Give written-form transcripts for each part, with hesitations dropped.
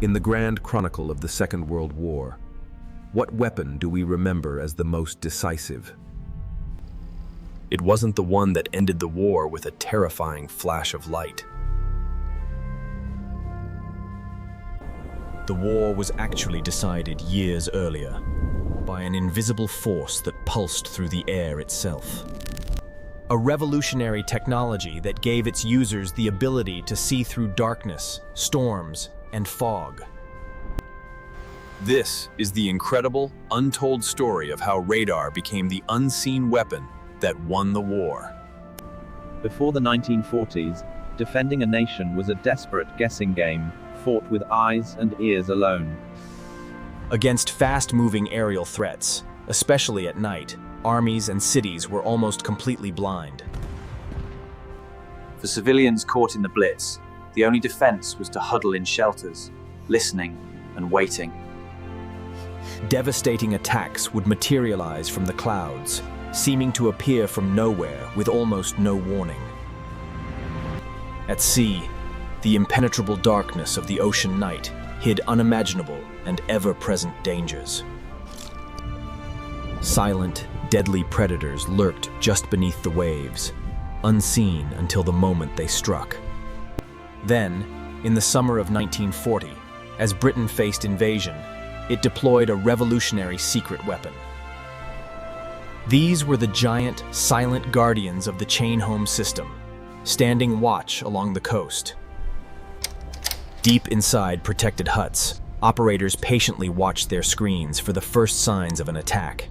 In the grand chronicle of the Second World War, what weapon do we remember as the most decisive? It wasn't the one that ended the war with a terrifying flash of light. The war was actually decided years earlier by an invisible force that pulsed through the air itself. A revolutionary technology that gave its users the ability to see through darkness, storms, and fog. This is the incredible, untold story of how radar became the unseen weapon that won the war. Before the 1940s, defending a nation was a desperate guessing game, fought with eyes and ears alone. Against fast-moving aerial threats, especially at night, armies and cities were almost completely blind. For civilians caught in the Blitz, the only defense was to huddle in shelters, listening and waiting. Devastating attacks would materialize from the clouds, seeming to appear from nowhere with almost no warning. At sea, the impenetrable darkness of the ocean night hid unimaginable and ever-present dangers. Silent, deadly predators lurked just beneath the waves, unseen until the moment they struck. Then, in the summer of 1940, as Britain faced invasion, it deployed a revolutionary secret weapon. These were the giant, silent guardians of the chain home system, standing watch along the coast. Deep inside protected huts, operators patiently watched their screens for the first signs of an attack.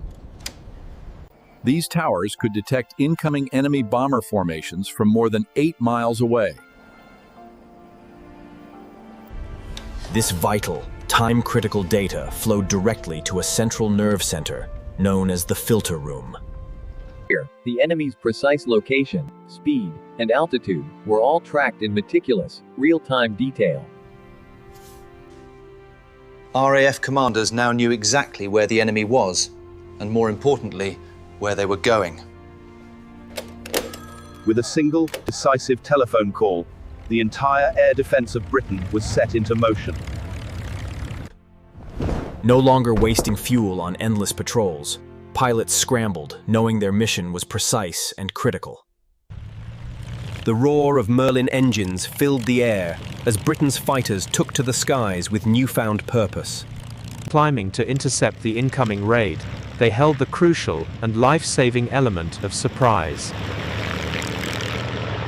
These towers could detect incoming enemy bomber formations from more than 8 miles away. This vital, time-critical data flowed directly to a central nerve center known as the filter room. Here, the enemy's precise location, speed, and altitude were all tracked in meticulous, real-time detail. RAF commanders now knew exactly where the enemy was, and more importantly, where they were going. With a single, decisive telephone call, the entire air defense of Britain was set into motion. No longer wasting fuel on endless patrols, pilots scrambled, knowing their mission was precise and critical. The roar of Merlin engines filled the air as Britain's fighters took to the skies with newfound purpose. Climbing to intercept the incoming raid, they held the crucial and life-saving element of surprise.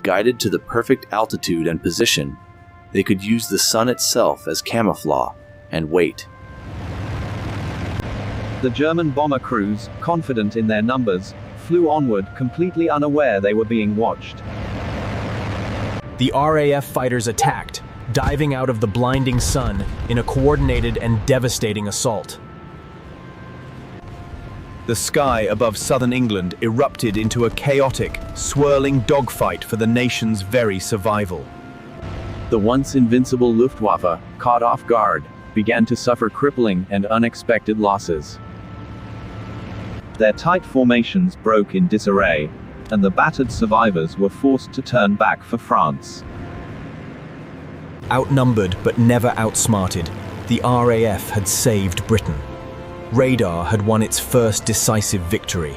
Guided to the perfect altitude and position, they could use the sun itself as camouflage and wait. The German bomber crews, confident in their numbers, flew onward, completely unaware they were being watched. The RAF fighters attacked, diving out of the blinding sun in a coordinated and devastating assault. The sky above southern England erupted into a chaotic, swirling dogfight for the nation's very survival. The once invincible Luftwaffe, caught off guard, began to suffer crippling and unexpected losses. Their tight formations broke in disarray, and the battered survivors were forced to turn back for France. Outnumbered but never outsmarted, the RAF had saved Britain. Radar had won its first decisive victory.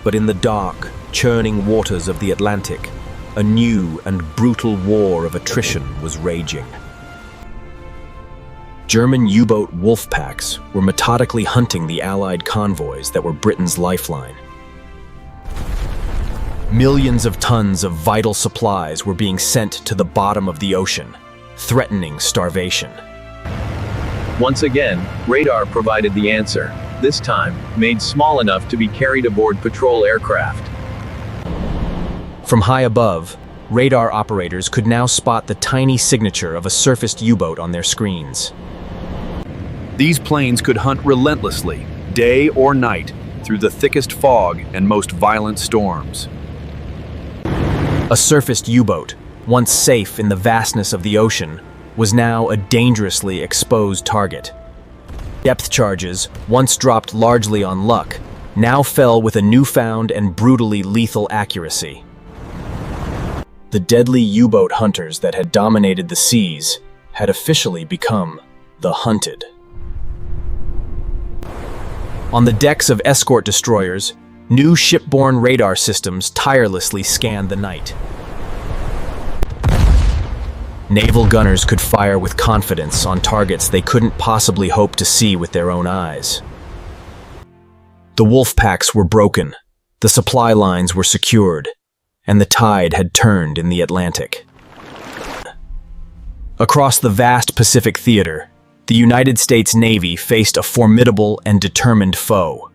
But in the dark, churning waters of the Atlantic, a new and brutal war of attrition was raging. German U-boat Wolfpacks were methodically hunting the Allied convoys that were Britain's lifeline. Millions of tons of vital supplies were being sent to the bottom of the ocean, threatening starvation. Once again, radar provided the answer, this time made small enough to be carried aboard patrol aircraft. From high above, radar operators could now spot the tiny signature of a surfaced U-boat on their screens. These planes could hunt relentlessly, day or night, through the thickest fog and most violent storms. A surfaced U-boat, once safe in the vastness of the ocean, was now a dangerously exposed target. Depth charges, once dropped largely on luck, now fell with a newfound and brutally lethal accuracy. The deadly U-boat hunters that had dominated the seas had officially become the hunted. On the decks of escort destroyers, new shipborne radar systems tirelessly scanned the night. Naval gunners could fire with confidence on targets they couldn't possibly hope to see with their own eyes. The Wolfpacks were broken, the supply lines were secured, and the tide had turned in the Atlantic. Across the vast Pacific theater, the United States Navy faced a formidable and determined foe.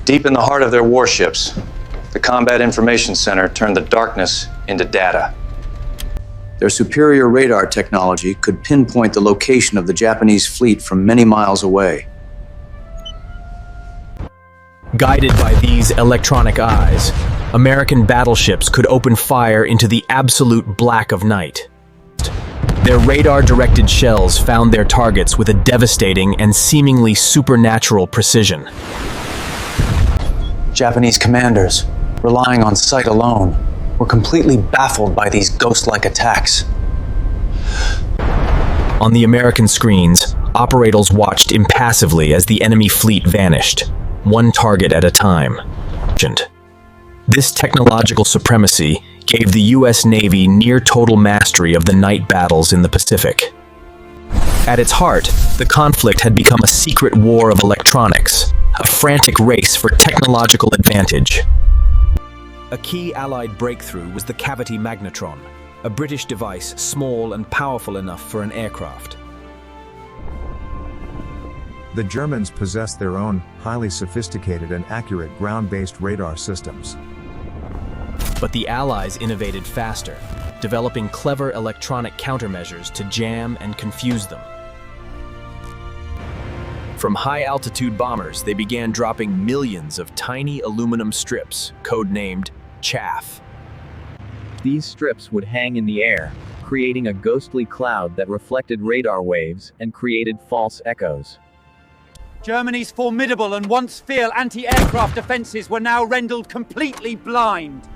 Deep in the heart of their warships, the Combat Information Center turned the darkness into data. Their superior radar technology could pinpoint the location of the Japanese fleet from many miles away. Guided by these electronic eyes, American battleships could open fire into the absolute black of night. Their radar-directed shells found their targets with a devastating and seemingly supernatural precision. Japanese commanders, relying on sight alone, were completely baffled by these ghost-like attacks. On the American screens, operators watched impassively as the enemy fleet vanished, one target at a time. This technological supremacy gave the U.S. Navy near-total mastery of the night battles in the Pacific. At its heart, the conflict had become a secret war of electronics, a frantic race for technological advantage. A key Allied breakthrough was the cavity Magnetron, a British device small and powerful enough for an aircraft. The Germans possessed their own, highly sophisticated and accurate ground-based radar systems. But the Allies innovated faster, developing clever electronic countermeasures to jam and confuse them. From high-altitude bombers, they began dropping millions of tiny aluminum strips, codenamed Chaff. These strips would hang in the air, creating a ghostly cloud that reflected radar waves and created false echoes. Germany's formidable and once fierce anti-aircraft defenses were now rendered completely blind.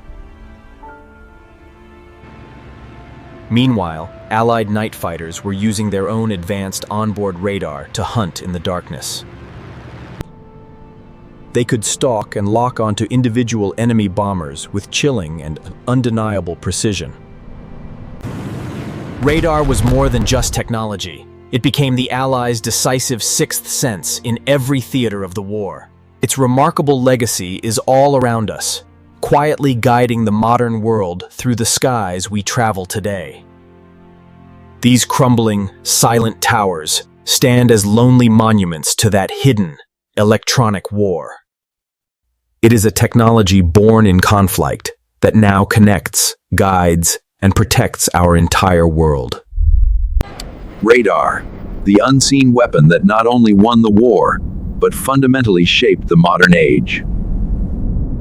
Meanwhile, Allied night fighters were using their own advanced onboard radar to hunt in the darkness. They could stalk and lock onto individual enemy bombers with chilling and undeniable precision. Radar was more than just technology. It became the Allies' decisive sixth sense in every theater of the war. Its remarkable legacy is all around us, quietly guiding the modern world through the skies we travel today. These crumbling, silent towers stand as lonely monuments to that hidden, electronic war. It is a technology born in conflict that now connects, guides, and protects our entire world. Radar, the unseen weapon that not only won the war, but fundamentally shaped the modern age.